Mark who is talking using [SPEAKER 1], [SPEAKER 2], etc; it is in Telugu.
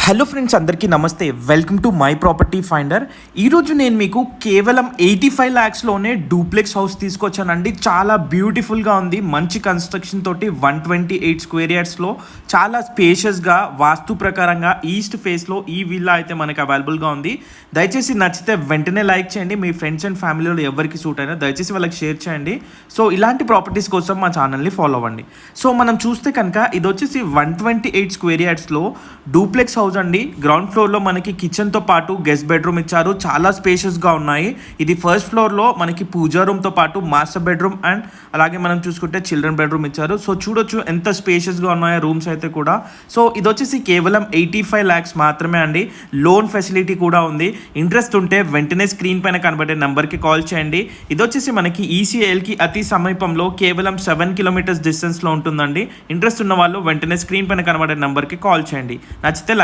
[SPEAKER 1] హలో ఫ్రెండ్స్, అందరికీ నమస్తే. Welcome to my property finder. ఈరోజు నేను మీకు కేవలం 85 lakhsలోనే డూప్లెక్స్ హౌస్ తీసుకొచ్చానండి. చాలా బ్యూటిఫుల్గా ఉంది, మంచి కన్స్ట్రక్షన్ తోటి 128 స్క్వేర్ యార్డ్స్లో చాలా స్పేషియస్గా వాస్తు ప్రకారంగా ఈస్ట్ ఫేస్లో ఈ విల్లా అయితే మనకి అవైలబుల్గా ఉంది. దయచేసి నచ్చితే వెంటనే లైక్ చేయండి. మీ ఫ్రెండ్స్ అండ్ ఫ్యామిలీలో ఎవరికి సూట్ అయినా దయచేసి వాళ్ళకి షేర్ చేయండి. సో ఇలాంటి ప్రాపర్టీస్ కోసం మా ఛానల్ని ఫాలో అవ్వండి. సో మనం చూస్తే కనుక ఇది వచ్చేసి 128 స్క్వేర్ యార్డ్స్లో డూప్లెక్స్ హౌస్ అండి. గ్రౌండ్ ఫ్లోర్లో మనకి కిచెన్తో పాటు గెస్ట్ బెడ్రూమ్ ఇచ్చారు. చాలా స్పేషియస్గా ఉన్నాయి. ఇది ఫస్ట్ ఫ్లోర్లో మనకి పూజా రూమ్తో పాటు మాస్టర్ బెడ్రూమ్ అండ్ అలాగే మనం చూసుకుంటే చిల్డ్రన్ బెడ్రూమ్ ఇచ్చారు. సో చూడొచ్చు ఎంత స్పేషియస్గా ఉన్నాయో రూమ్స్ అయితే కూడా. సో ఇది వచ్చేసి కేవలం 85 lakhs మాత్రమే అండి. లోన్ ఫెసిలిటీ కూడా ఉంది. ఇంట్రెస్ట్ ఉంటే వెంటనే స్క్రీన్ పైన కనబడే నెంబర్కి కాల్ చేయండి. ఇది వచ్చేసి మనకి ఈసీఎల్కి అతి సమీపంలో కేవలం 7 kilometers డిస్టెన్స్లో ఉంటుందండి. ఇంట్రెస్ట్ ఉన్న వాళ్ళు వెంటనే స్క్రీన్ పైన కనబడే నెంబర్కి కాల్ చేయండి. నచ్చితే లైక్